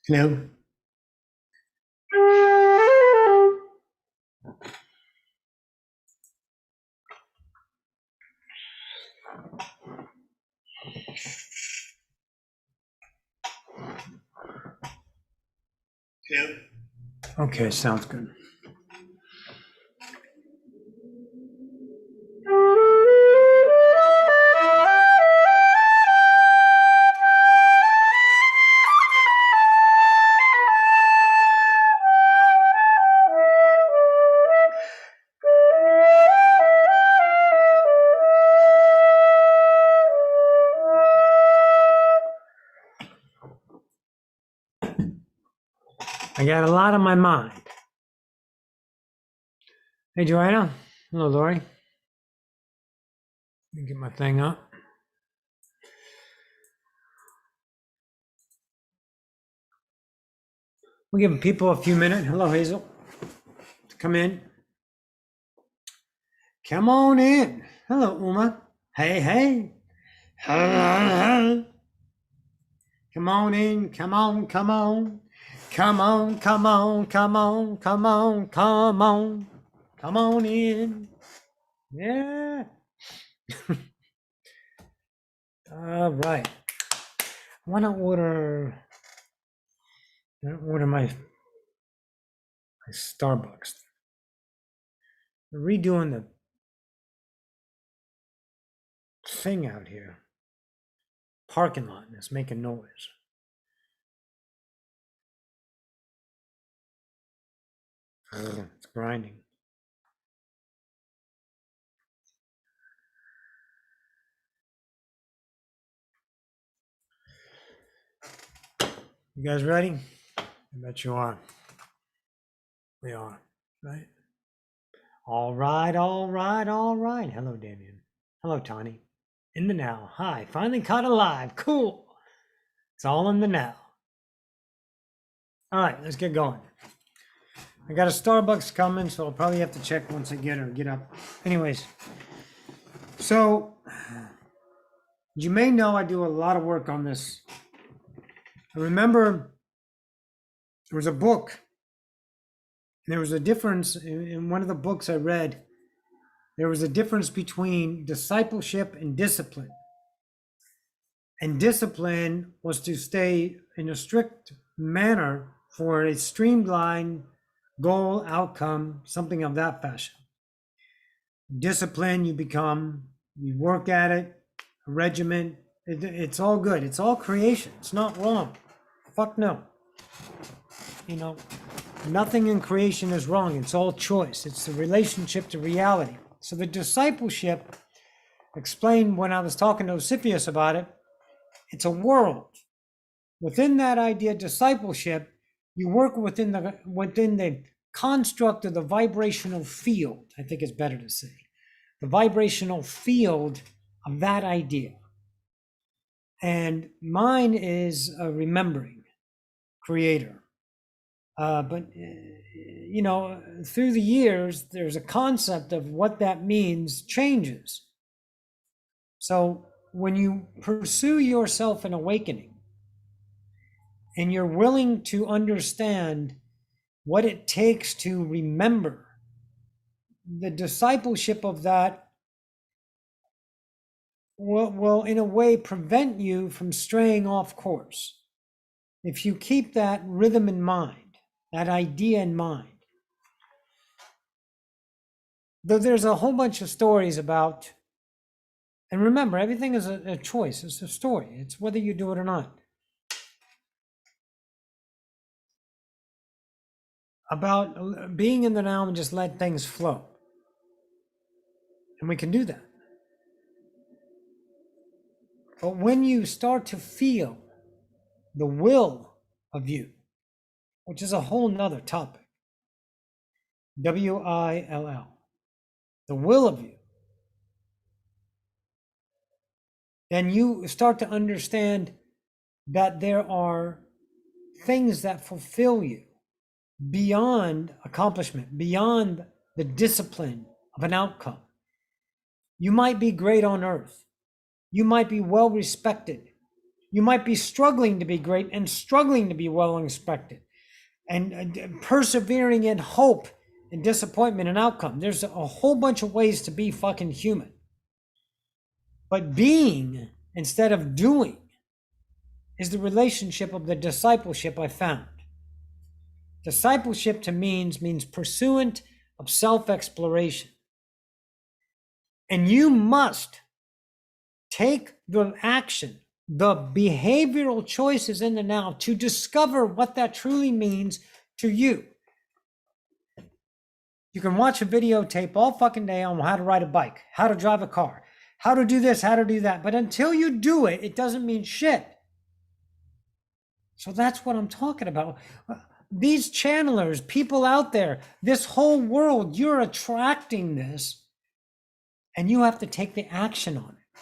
Hello. Hello. Okay, sounds good. I got a lot on my mind. Hey, Joanna. Hello, Lori. Let me get my thing up. We're giving people a few minutes. Hello, Hazel. Come in. Come on in. Hello, Uma. Hey, hey. Come on in. Come on, come on. Come on, come on, come on, come on, come on. Come on in. Yeah. All right. I want to order my Starbucks. They're redoing the thing out here. Parking lot, and it's making noise. It's grinding. You guys ready? I bet you are. We are, right? All right, all right, all right. Hello, Damien. Hello, Tawny. In the now. Hi, finally caught it live. Cool. It's all in the now. All right, let's get going. I got a Starbucks coming, so I'll probably have to check once I get up. Anyways, so you may know I do a lot of work on this. I remember there was a book. There was a difference in one of the books I read. There was a difference between discipleship and discipline. And discipline was to stay in a strict manner for a streamlined goal, outcome, something of that fashion. Discipline, you work at it, a regiment, it's all good. It's all creation. It's not wrong. Fuck no. Nothing in creation is wrong. It's all choice. It's the relationship to reality. So the discipleship, explained when I was talking to Osipius about it, it's a world. Within that idea, discipleship, you work within the construct of the vibrational field, I think it's better to say. The vibrational field of that idea. And mine is a remembering creator. But through the years, there's a concept of what that means changes. So when you pursue yourself in awakening, and you're willing to understand what it takes to remember, the discipleship of that will in a way prevent you from straying off course. If you keep that rhythm in mind, that idea in mind. Though there's a whole bunch of stories about, and remember, everything is a choice, it's a story, it's whether you do it or not. About being in the now and just let things flow. And we can do that. But when you start to feel the will of you, which is a whole nother topic, W-I-L-L, the will of you, then you start to understand that there are things that fulfill you beyond accomplishment, beyond the discipline of an outcome. You might be great on earth. You might be well respected. You might be struggling to be great and struggling to be well respected and persevering in hope and disappointment and outcome. There's a whole bunch of ways to be fucking human. But being instead of doing is the relationship of the discipleship I found. Discipleship to means pursuant of self-exploration. And you must take the action, the behavioral choices in the now to discover what that truly means to you. You can watch a videotape all fucking day on how to ride a bike, how to drive a car, how to do this, how to do that. But until you do it, it doesn't mean shit. So that's what I'm talking about. These channelers, people out there, this whole world, you're attracting this, and you have to take the action on it.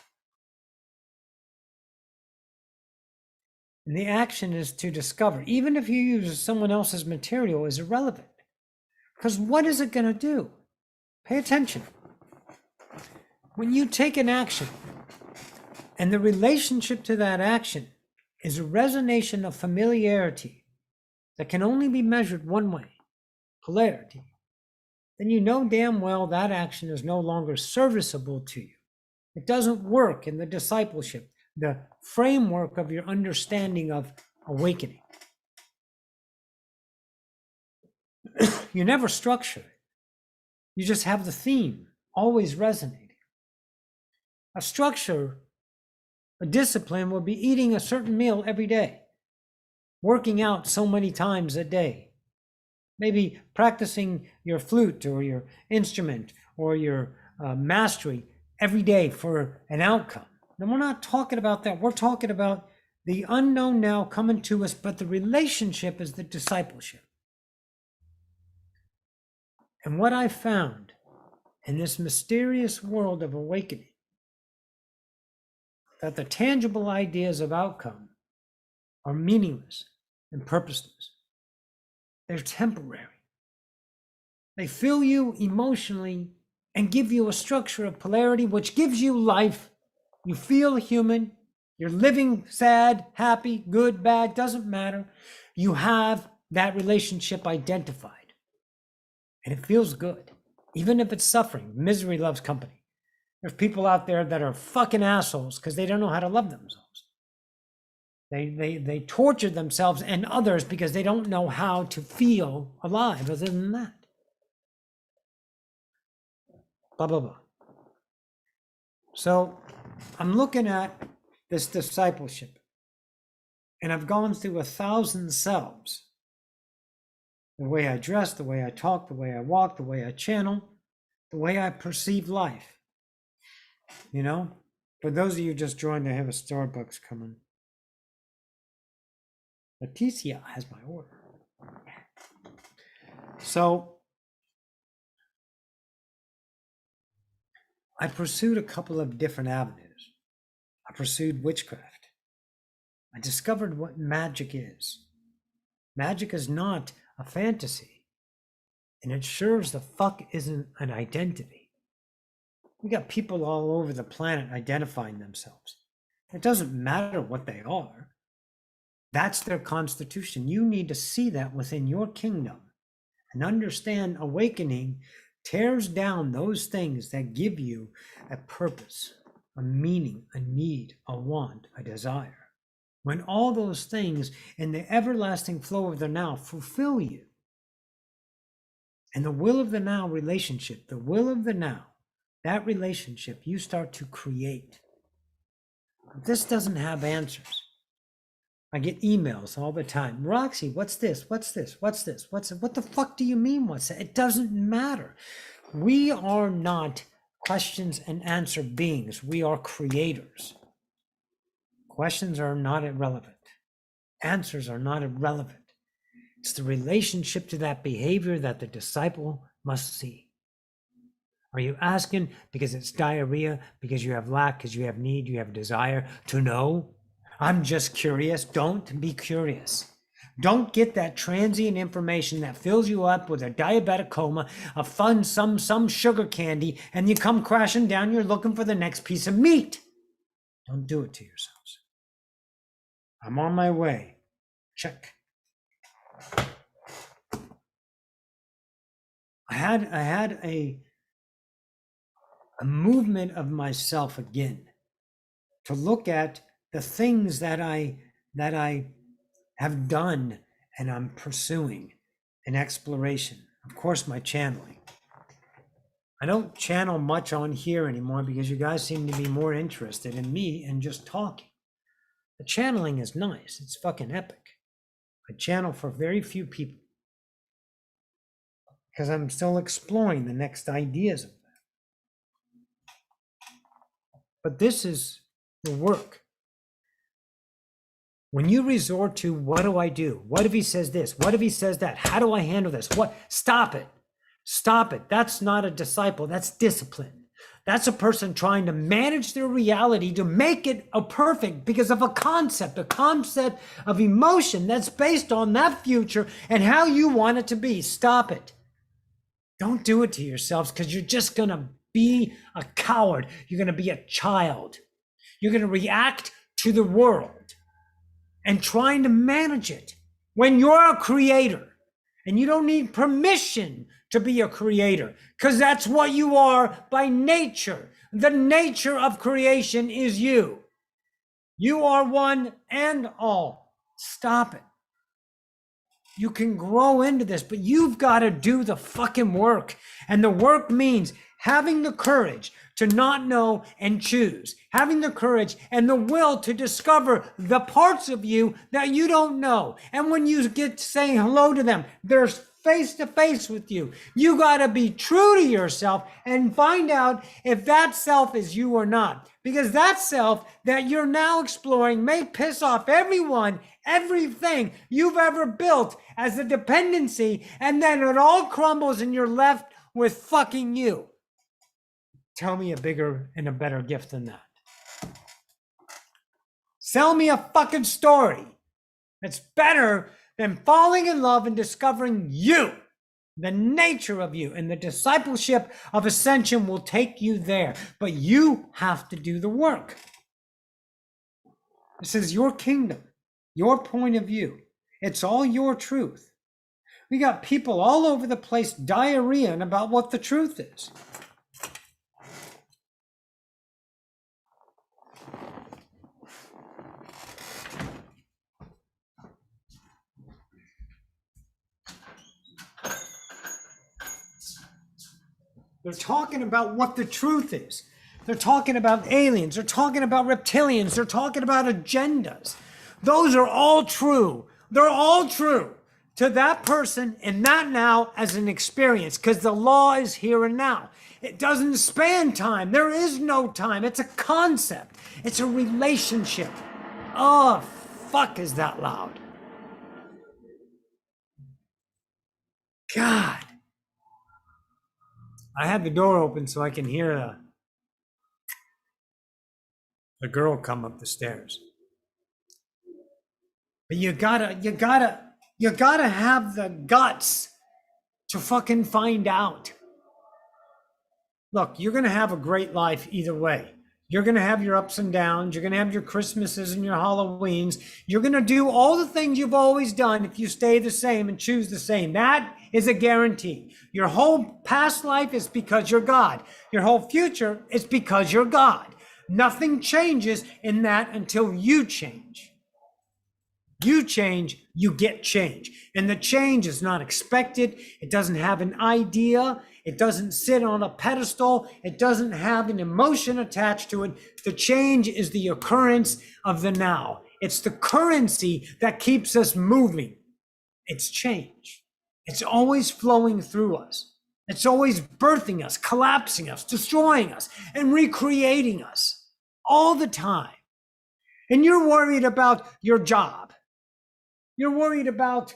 And the action is to discover, even if you use someone else's material, is irrelevant. Because what is it going to do? Pay attention. When you take an action, and the relationship to that action is a resonation of familiarity that can only be measured one way, polarity, then you know damn well that action is no longer serviceable to you. It doesn't work in the discipleship, the framework of your understanding of awakening. You never structure it. You just have the theme always resonating. A structure, a discipline would be eating a certain meal every day, working out so many times a day, maybe practicing your flute or your instrument or your mastery every day for an outcome. Now, we're not talking about that. We're talking about the unknown now coming to us, but the relationship is the discipleship. And what I found in this mysterious world of awakening, that the tangible ideas of outcome are meaningless and purposeless. They're temporary. They fill you emotionally and give you a structure of polarity, which gives you life. You feel human. You're living sad, happy, good, bad, doesn't matter. You have that relationship identified. And it feels good, even if it's suffering. Misery loves company. There's people out there that are fucking assholes because they don't know how to love themselves. They torture themselves and others because they don't know how to feel alive other than that. Blah, blah, blah. So I'm looking at this discipleship, and I've gone through 1,000 selves. The way I dress, the way I talk, the way I walk, the way I channel, the way I perceive life. You know, for those of you just joined, I have a Starbucks coming. Leticia has my order. So I pursued a couple of different avenues. I pursued witchcraft. I discovered what magic is. Magic is not a fantasy, and it sure as the fuck isn't an identity. We got people all over the planet identifying themselves. It doesn't matter what they are. That's their constitution. You need to see that within your kingdom and understand awakening tears down those things that give you a purpose, a meaning, a need, a want, a desire. When all those things in the everlasting flow of the now fulfill you. And the will of the now relationship, the will of the now, that relationship you start to create. This doesn't have answers. I get emails all the time. Roxy, what's this? What's this? What's this? What the fuck do you mean? What's that? It doesn't matter. We are not questions and answer beings. We are creators. Questions are not irrelevant. Answers are not irrelevant. It's the relationship to that behavior that the disciple must see. Are you asking because it's diarrhea, because you have lack, because you have need, you have desire to know? I'm just curious. Don't be curious. Don't get that transient information that fills you up with a diabetic coma, a fun, some sugar candy, and you come crashing down, you're looking for the next piece of meat. Don't do it to yourselves. I'm on my way. Check. I had a movement of myself again to look at the things that I have done and I'm pursuing in exploration. Of course, my channeling. I don't channel much on here anymore because you guys seem to be more interested in me and just talking. The channeling is nice. It's fucking epic. I channel for very few people because I'm still exploring the next ideas of that. But this is the work. When you resort to, what do I do? What if he says this? What if he says that? How do I handle this? What? Stop it. Stop it. That's not a disciple. That's discipline. That's a person trying to manage their reality to make it a perfect because of a concept of emotion that's based on that future and how you want it to be. Stop it. Don't do it to yourselves because you're just going to be a coward. You're going to be a child. You're going to react to the world and trying to manage it when you're a creator and you don't need permission to be a creator because that's what you are by nature. The nature of creation is you. You are one and all. Stop it. You can grow into this, but you've got to do the fucking work. And the work means having the courage to not know and choose, having the courage and the will to discover the parts of you that you don't know. And when you get to saying hello to them, they're face to face with you. You got to be true to yourself and find out if that self is you or not. Because that self that you're now exploring may piss off everyone, everything you've ever built as a dependency, and then it all crumbles and you're left with fucking you. Tell me a bigger and a better gift than that. Sell me a fucking story that's better than falling in love and discovering you, the nature of you, and the discipleship of ascension will take you there. But you have to do the work. This is your kingdom, your point of view. It's all your truth. We got people all over the place diarrheaing about what the truth is. They're talking about what the truth is. They're talking about aliens. They're talking about reptilians. They're talking about agendas. Those are all true. They're all true to that person in that now as an experience because the law is here and now. It doesn't span time. There is no time. It's a concept. It's a relationship. Oh, fuck, is that loud? God. I had the door open so I can hear the girl come up the stairs. But you gotta have the guts to fucking find out. Look, you're gonna have a great life either way. You're gonna have your ups and downs. You're gonna have your Christmases and your Halloweens. You're gonna do all the things you've always done if you stay the same and choose the same. That is a guarantee. Your whole past life is because you're God. Your whole future is because you're God. Nothing changes in that until you change. You change, you get change. And the change is not expected. It doesn't have an idea. It doesn't sit on a pedestal. It doesn't have an emotion attached to it. The change is the occurrence of the now. It's the currency that keeps us moving. It's change. It's always flowing through us. It's always birthing us, collapsing us, destroying us, and recreating us all the time. And you're worried about your job. You're worried about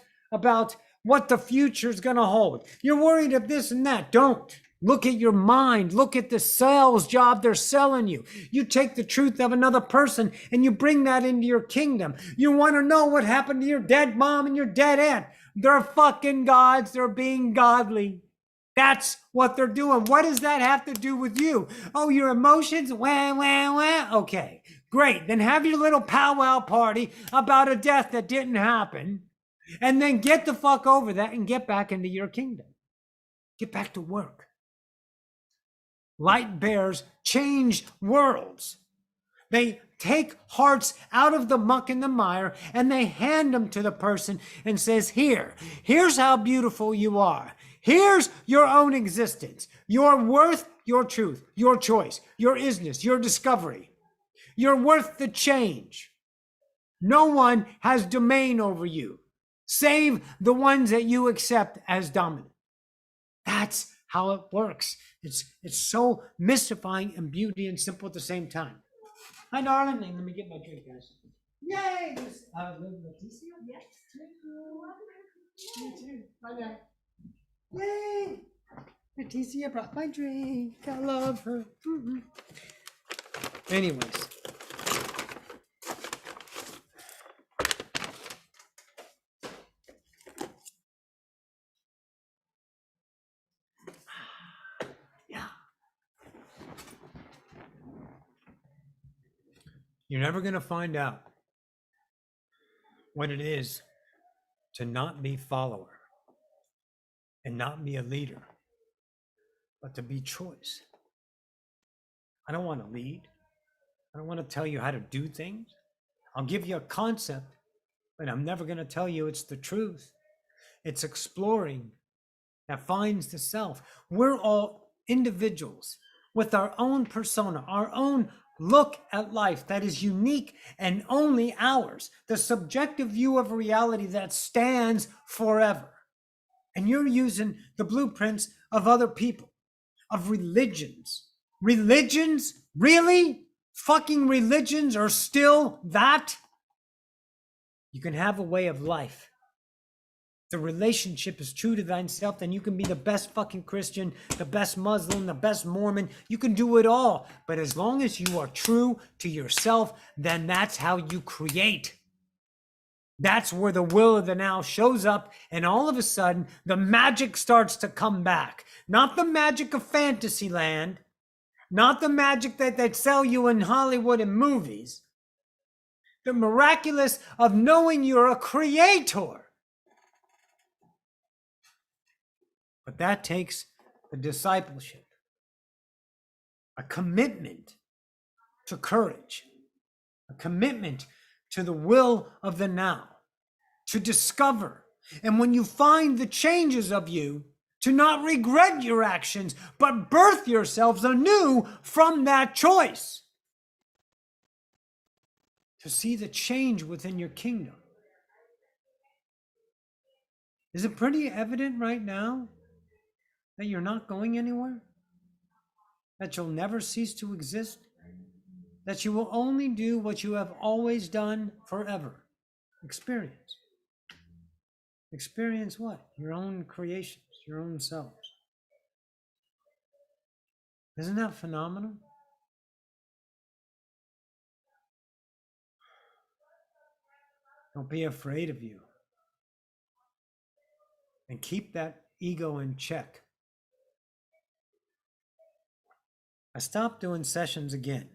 what the future is going to hold. You're worried of this and that. Don't. Look at your mind. Look at the sales job they're selling you. You take the truth of another person and you bring that into your kingdom. You want to know what happened to your dead mom and your dead aunt. They're fucking gods. They're being godly. That's what they're doing. What does that have to do with you? Oh, your emotions? Wah, wah, wah. Okay, great. Then have your little powwow party about a death that didn't happen. And then get the fuck over that and get back into your kingdom. Get back to work. Light bears change worlds. They take hearts out of the muck and the mire and they hand them to the person and says, here's how beautiful you are. Here's your own existence, your worth, your truth, your choice, your isness, your discovery. You're worth the change. No one has domain over you, save the ones that you accept as dominant. That's how it works. It's so mystifying and beauty and simple at the same time. Hi, darling. Let me get my drink, guys. Yay! This, Leticia? Yes. Me too. Bye, now. Yay! Leticia brought my drink. I love her. Mm-hmm. Anyways. You're never going to find out what it is to not be follower and not be a leader, but to be choice. I don't want to lead. I don't want to tell you how to do things. I'll give you a concept, but I'm never going to tell you it's the truth. It's exploring that finds the self. We're all individuals with our own persona, our own look at life that is unique and only ours, the subjective view of reality that stands forever. And you're using the blueprints of other people, of religions. Religions? Really? Fucking religions are still that? You can have a way of life. The relationship is true to thyself, then you can be the best fucking Christian, the best Muslim, the best Mormon. You can do it all. But as long as you are true to yourself, then that's how you create. That's where the will of the now shows up, and all of a sudden, the magic starts to come back. Not the magic of fantasy land, not the magic that they sell you in Hollywood and movies. The miraculous of knowing you're a creator. But that takes a discipleship, a commitment to courage, a commitment to the will of the now, to discover. And when you find the changes of you, to not regret your actions, but birth yourselves anew from that choice. To see the change within your kingdom. Is it pretty evident right now that you're not going anywhere? That you'll never cease to exist? That you will only do what you have always done forever? Experience. Experience what? Your own creations, your own selves. Isn't that phenomenal? Don't be afraid of you. And keep that ego in check. I stopped doing sessions again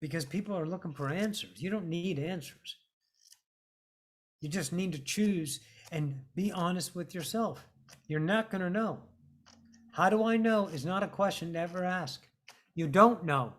because people are looking for answers. You don't need answers. You just need to choose and be honest with yourself. You're not going to know. How do I know is not a question to ever ask. You don't know.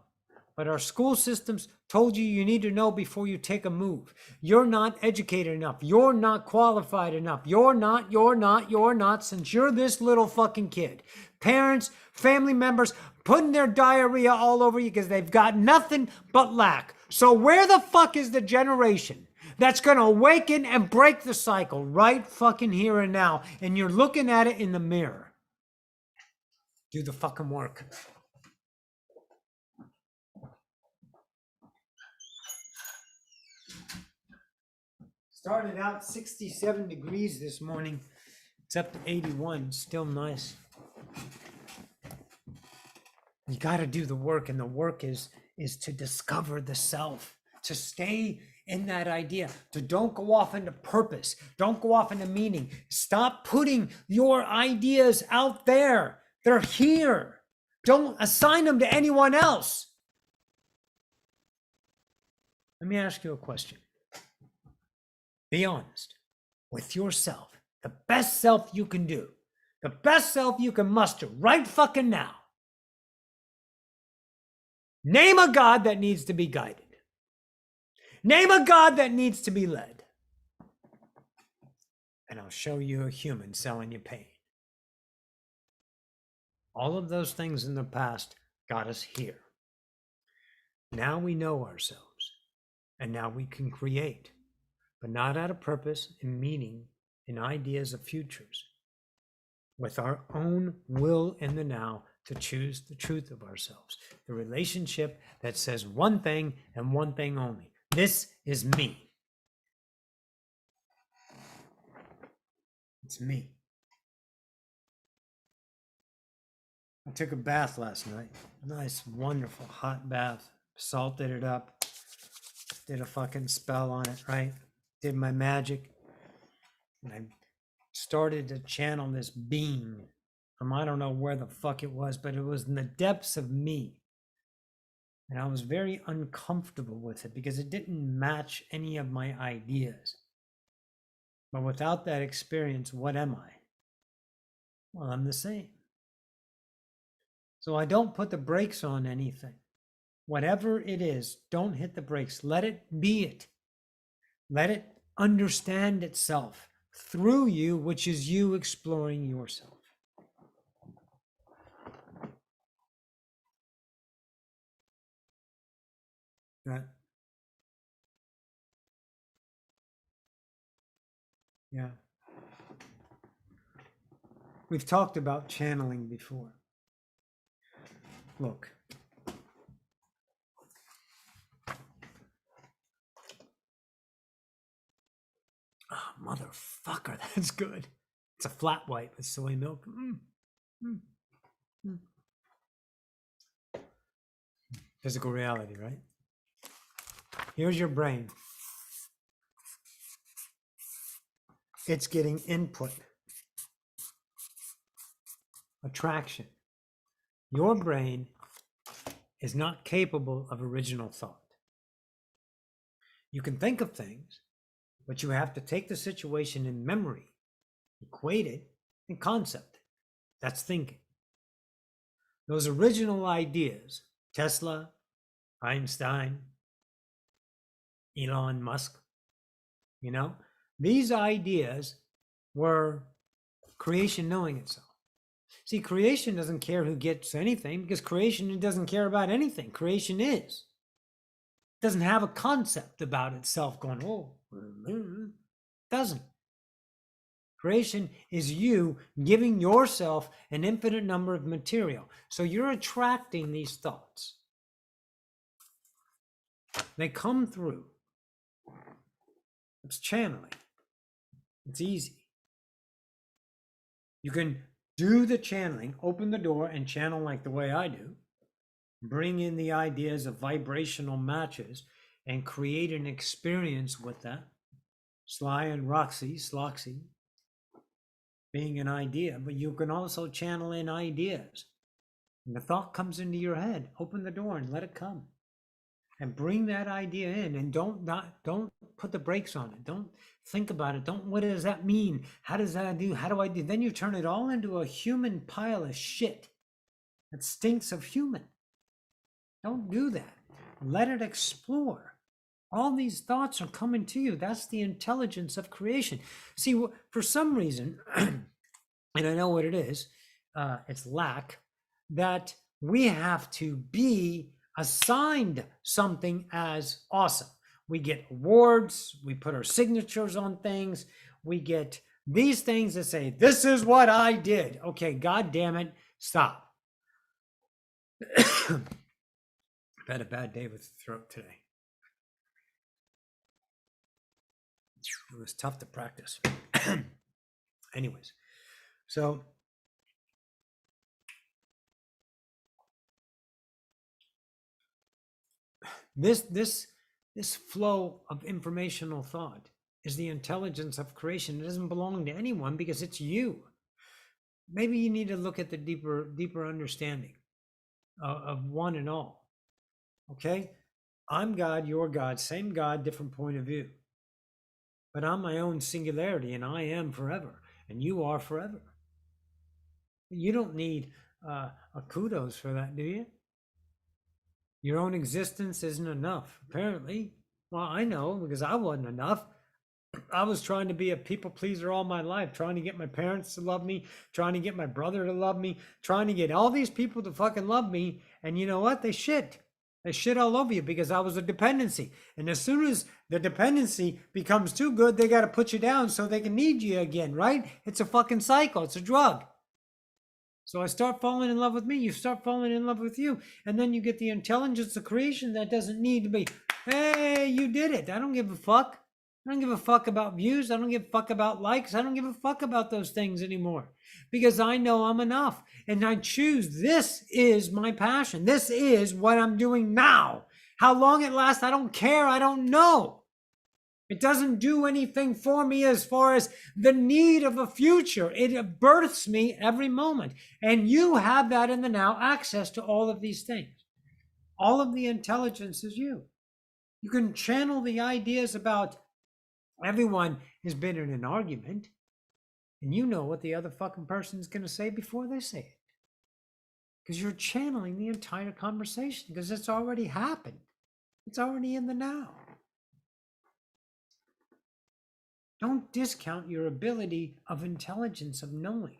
But our school systems told you need to know before you take a move. You're not educated enough. You're not qualified enough. You're not, since you're this little fucking kid. Parents, family members, putting their diarrhea all over you because they've got nothing but lack. So where the fuck is the generation that's going to awaken and break the cycle right fucking here and now? And you're looking at it in the mirror. Do the fucking work. Started out 67 degrees this morning. It's up to 81, still nice. You got to do the work, and the work is to discover the self, to stay in that idea, to don't go off into purpose, don't go off into meaning. Stop putting your ideas out there. They're here. Don't assign them to anyone else. Let me ask you a question. Be honest with yourself. The best self you can do. The best self you can muster right fucking now. Name a God that needs to be guided. Name a God that needs to be led. And I'll show you a human selling you pain. All of those things in the past got us here. Now we know ourselves. And now we can create. But not out of purpose and meaning and ideas of futures. With our own will in the now to choose the truth of ourselves. The relationship that says one thing and one thing only. This is me. It's me. I took a bath last night. Nice, wonderful, hot bath. Salted it up. Did a fucking spell on it, right? Did my magic. And I started to channel this being from I don't know where the fuck it was, but it was in the depths of me. And I was very uncomfortable with it because it didn't match any of my ideas. But without that experience, what am I? Well, I'm the same. So I don't put the brakes on anything. Whatever it is, don't hit the brakes. Let it be it. Let it understand itself through you, which is you exploring yourself. Right? Yeah. We've talked about channeling before. Look. Oh, motherfucker, that's good. It's a flat white with soy milk. Physical reality, right? Here's your brain. It's getting input. Attraction. Your brain is not capable of original thought. You can think of things, but you have to take the situation in memory, equate it, and concept it. That's thinking. Those original ideas, Tesla, Einstein, Elon Musk, these ideas were creation knowing itself. See, creation doesn't care who gets anything because creation doesn't care about anything. Creation is. It doesn't have a concept about itself going, oh, doesn't. Creation is you giving yourself an infinite number of material. So you're attracting these thoughts. They come through. It's channeling. It's easy. You can do the channeling, open the door and channel like the way I do. Bring in the ideas of vibrational matches and create an experience with that. Sly and Roxy, Sloxy, being an idea, but you can also channel in ideas. And the thought comes into your head, open the door and let it come. And bring that idea in and don't put the brakes on it. Don't think about it. What does that mean? How does that do? How do I do? Then you turn it all into a human pile of shit that stinks of human. Don't do that. Let it explore. All these thoughts are coming to you. That's the intelligence of creation. See, for some reason, and I know what it is, it's lack, that we have to be assigned something as awesome. We get awards, we put our signatures on things, we get these things that say, this is what I did. Okay, God damn it, stop. I've had a bad day with the throat today. It was tough to practice. Anyways, so this flow of informational thought is the intelligence of creation. It doesn't belong to anyone because it's you. Maybe you need to look at the deeper understanding of one and all. Okay, I'm God, you're God, same God, different point of view. But I'm my own singularity, and I am forever, and you are forever. You don't need a kudos for that, do you? Your own existence isn't enough, apparently. Well, I know because I wasn't enough. I was trying to be a people pleaser all my life, trying to get my parents to love me, trying to get my brother to love me, trying to get all these people to fucking love me. And you know what? They shit. They shit all over you because I was a dependency. And as soon as the dependency becomes too good, they got to put you down so they can need you again, right? It's a fucking cycle. It's a drug. So I start falling in love with me. You start falling in love with you. And then you get the intelligence of creation that doesn't need to be, hey, you did it. I don't give a fuck. I don't give a fuck about views. I don't give a fuck about likes. I don't give a fuck about those things anymore because I know I'm enough and I choose. This is my passion. This is what I'm doing now. How long it lasts, I don't care. I don't know. It doesn't do anything for me as far as the need of a future. It births me every moment. And you have that in the now, access to all of these things. All of the intelligence is you. You can channel the ideas about everyone has been in an argument, and you know what the other fucking person's going to say before they say it. Because you're channeling the entire conversation because it's already happened. It's already in the now. Don't discount your ability of intelligence, of knowing.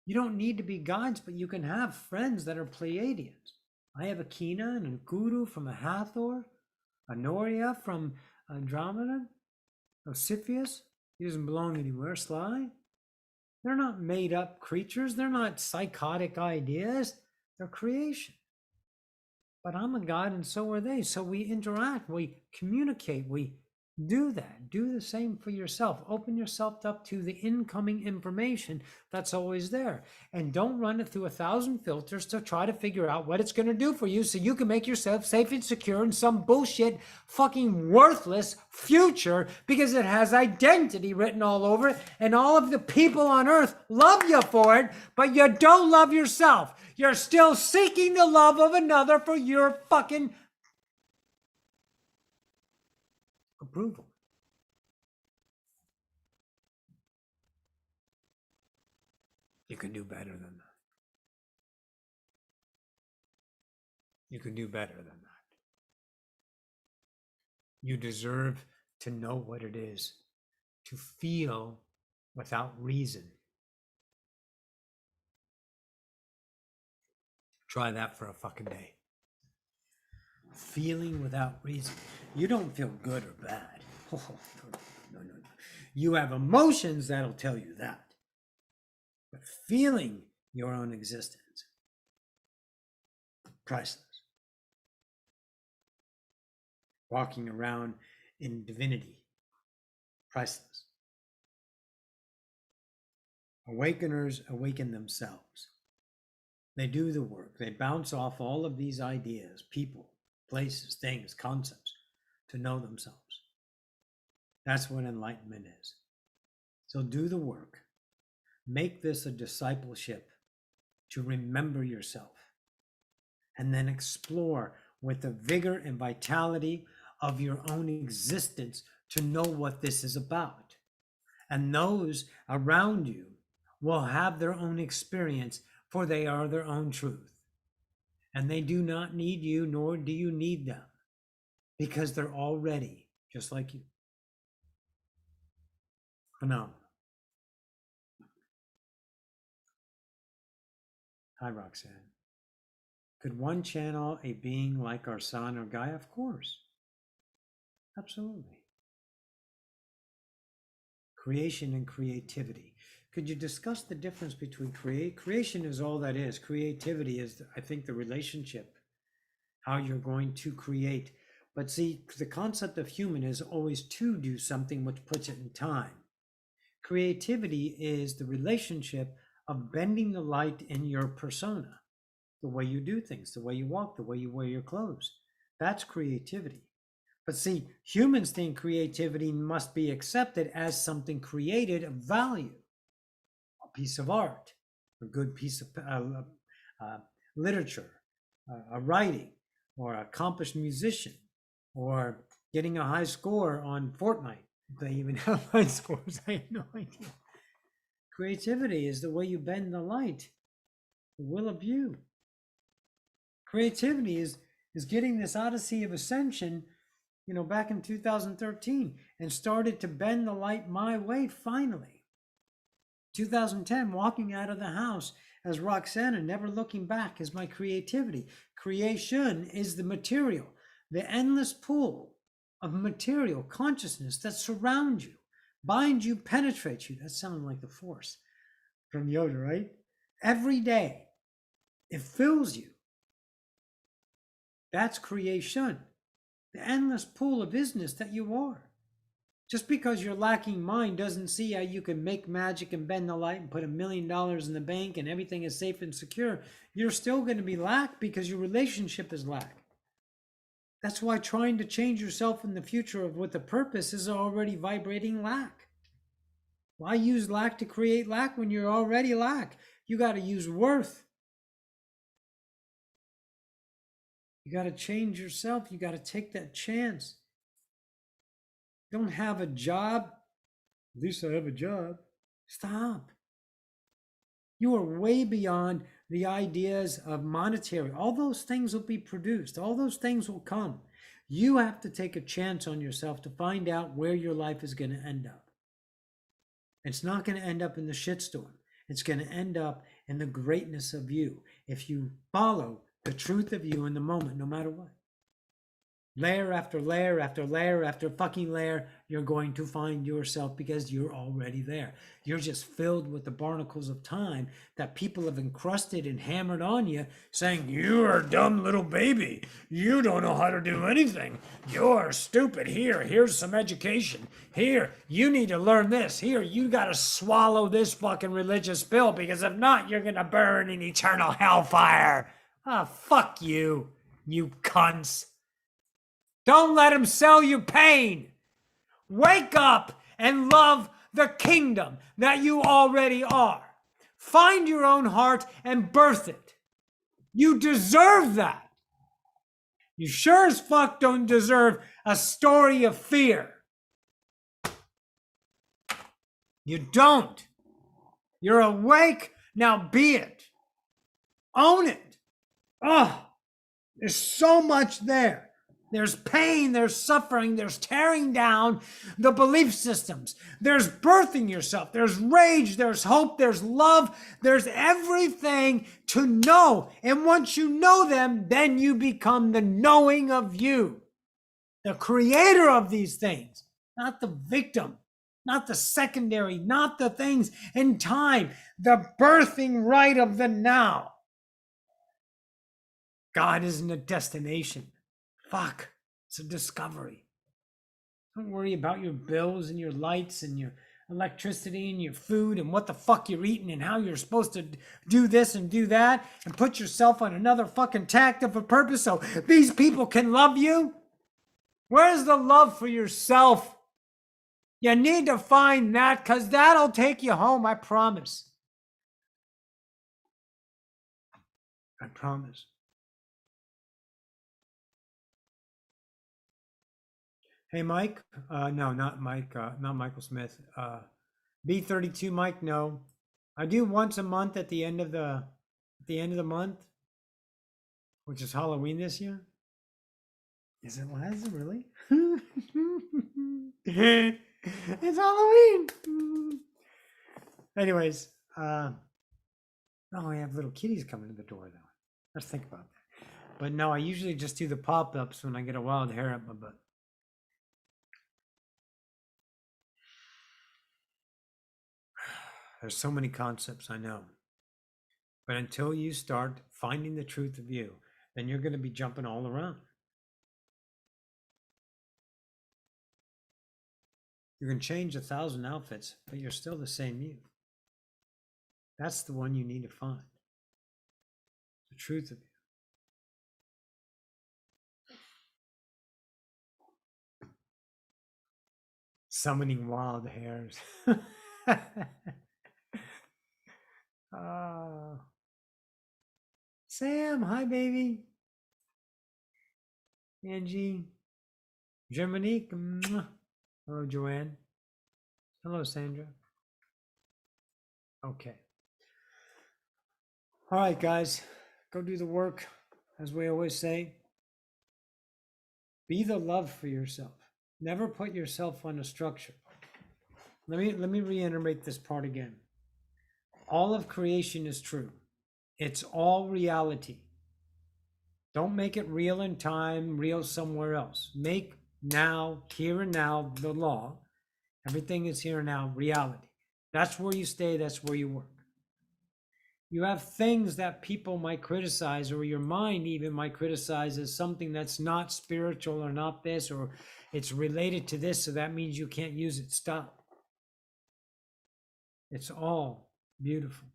You don't need to be gods, but you can have friends that are Pleiadians. I have a Kina and a Guru from a Hathor, a Noria from Andromeda, Cepheus. He doesn't belong anywhere. Sly. They're not made up creatures. They're not psychotic ideas. They're creation. But I'm a god and so are they. So we interact, we communicate, we do that. Do the same for yourself. Open yourself up to the incoming information that's always there. And don't run it through 1,000 filters to try to figure out what it's going to do for you so you can make yourself safe and secure in some bullshit, fucking worthless future because it has identity written all over it. And all of the people on earth love you for it, but you don't love yourself. You're still seeking the love of another for your fucking approval. You can do better than that. You can do better than that. You deserve to know what it is to feel without reason. Try that for a fucking day. Feeling without reason. You don't feel good or bad. Oh, no. You have emotions that'll tell you that. But feeling your own existence, priceless. Walking around in divinity, priceless. Awakeners awaken themselves. They do the work. They bounce off all of these ideas, people, places, things, concepts to know themselves. That's what enlightenment is. So do the work. Make this a discipleship to remember yourself and then explore with the vigor and vitality of your own existence to know what this is about. And those around you will have their own experience, for they are their own truth. And they do not need you, nor do you need them, because they're already just like you. Phenomenal. Hi, Roxanne. Could one channel a being like our sun or Gaia? Of course. Absolutely. Creation and creativity. Could you discuss the difference between creation is all that is. Creativity is, I think, the relationship, how you're going to create But see, the concept of human is always to do something which puts it in time. Creativity is the relationship of bending the light in your persona, the way you do things, the way you walk, the way you wear your clothes. That's creativity. But see, humans think creativity must be accepted as something created of value, a piece of art, a good piece of literature, a writing, or an accomplished musician, or getting a high score on Fortnite. If they even have high scores, I have no idea. Creativity is the way you bend the light, the will of you. Creativity is getting this odyssey of ascension, back in 2013, and started to bend the light my way finally. 2010, walking out of the house as Roxanne and never looking back is my creativity. Creation is the material, the endless pool of material consciousness that surrounds you, binds you, penetrates you. That sounded like the Force from Yoda, right? Every day, it fills you. That's creation, the endless pool of isness that you are. Just because you're lacking mind doesn't see how you can make magic and bend the light and put $1 million in the bank and everything is safe and secure. You're still going to be lack because your relationship is lack. That's why trying to change yourself in the future with a purpose is already vibrating lack. Why use lack to create lack when you're already lack? You got to use worth. You got to change yourself. You got to take that chance. Don't have a job. At least I have a job. Stop. You are way beyond the ideas of monetary. All those things will be produced. All those things will come. You have to take a chance on yourself to find out where your life is going to end up. It's not going to end up in the shitstorm. It's going to end up in the greatness of you if you follow the truth of you in the moment, no matter what. Layer after layer after layer after fucking layer, you're going to find yourself because you're already there. You're just filled with the barnacles of time that people have encrusted and hammered on you, saying, you're a dumb little baby. You don't know how to do anything. You're stupid. Here's some education. Here, you need to learn this. Here, you got to swallow this fucking religious pill because if not, you're going to burn in eternal hellfire. Ah, fuck you, you cunts. Don't let him sell you pain. Wake up and love the kingdom that you already are. Find your own heart and birth it. You deserve that. You sure as fuck don't deserve a story of fear. You don't. You're awake, now be it. Own it. Oh, there's so much there. There's pain, there's suffering, there's tearing down the belief systems. There's birthing yourself. There's rage, there's hope, there's love. There's everything to know. And once you know them, then you become the knowing of you. The creator of these things, not the victim, not the secondary, not the things in time. The birthing right of the now. God isn't a destination. Fuck, it's a discovery. Don't worry about your bills and your lights and your electricity and your food and what the fuck you're eating and how you're supposed to do this and do that and put yourself on another fucking tack of a purpose so these people can love you. Where's the love for yourself? You need to find that because that'll take you home, I promise. I promise. Hey, Mike. No, not Mike. Not Michael Smith. B32 Mike. No, I do once a month at the end of the month, which is Halloween this year. Is it? Is it really? It's Halloween. Anyways, oh, we have little kitties coming to the door though. Let's think about that. But no, I usually just do the pop-ups when I get a wild hair up my butt. There's so many concepts, I know. But until you start finding the truth of you, then you're going to be jumping all around. You can change 1,000 outfits, but you're still the same you. That's the one you need to find. The truth of you. Summoning wild hairs. Sam, hi baby. Angie. Germanique. Mwah. Hello, Joanne. Hello, Sandra. Okay. All right, guys. Go do the work. As we always say, be the love for yourself. Never put yourself on a structure. Let me reiterate this part again. All of creation is true. It's all reality. Don't make it real in time, real somewhere else. Make now, here and now, the law. Everything is here and now, reality. That's where you stay, that's where you work. You have things that people might criticize, or your mind even might criticize as something that's not spiritual or not this, or it's related to this, so that means you can't use it. Stop. It's all beautiful.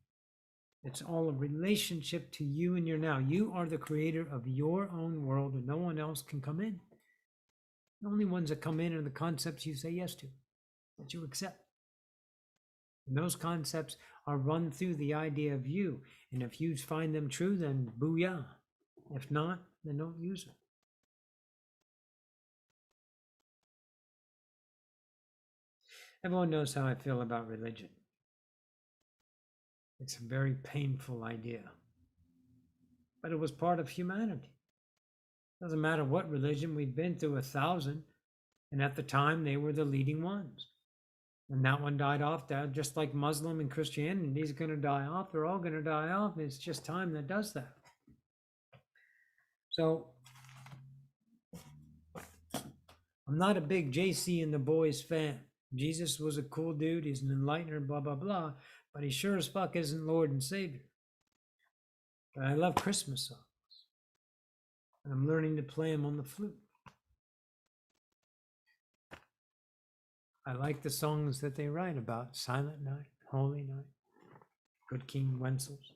It's all a relationship to you and your now. You are the creator of your own world, and no one else can come in. The only ones that come in are the concepts you say yes to, that you accept. And those concepts are run through the idea of you. And if you find them true, then booyah. If not, then don't use it. Everyone knows how I feel about religion. It's a very painful idea. But it was part of humanity. Doesn't matter what religion, we've been through 1,000. And at the time, they were the leading ones. And that one died off, just like Muslim and Christianity is going to die off. They're all going to die off. It's just time that does that. So I'm not a big JC and the Boys fan. Jesus was a cool dude. He's an enlightener, blah, blah, blah. But he sure as fuck isn't Lord and Savior. But I love Christmas songs. And I'm learning to play them on the flute. I like the songs that they write about. Silent Night, Holy Night, Good King Wenzel's.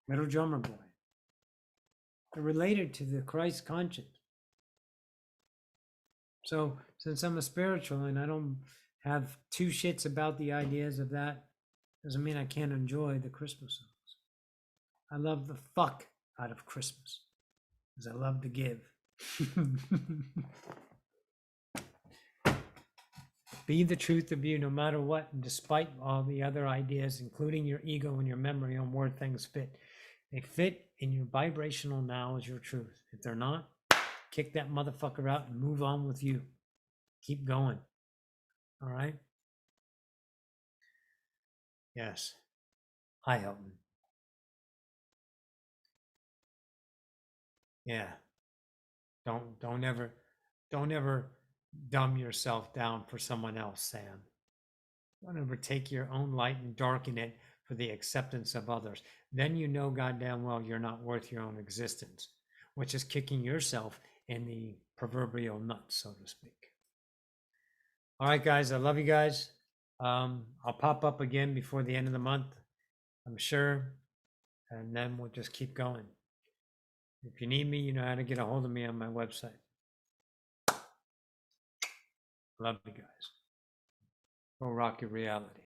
Little Drummer Boy. They're related to the Christ conscience. So since I'm a spiritual and I don't have two shits about the ideas of that, doesn't mean I can't enjoy the Christmas songs. I love the fuck out of Christmas because I love to give. Be the truth of you no matter what, and despite all the other ideas, including your ego and your memory on where things fit. They fit in your vibrational now as your truth. If they're not, kick that motherfucker out and move on with you. Keep going. All right? Yes. Hi, Hilton. Yeah. Don't ever dumb yourself down for someone else, Sam. Don't ever take your own light and darken it for the acceptance of others. Then you know goddamn well you're not worth your own existence, which is kicking yourself in the proverbial nuts, so to speak. All right, guys, I love you guys. I'll pop up again before the end of the month, I'm sure, and then we'll just keep going. If you need me, you know how to get a hold of me on my website. Love you guys. Go rock your reality.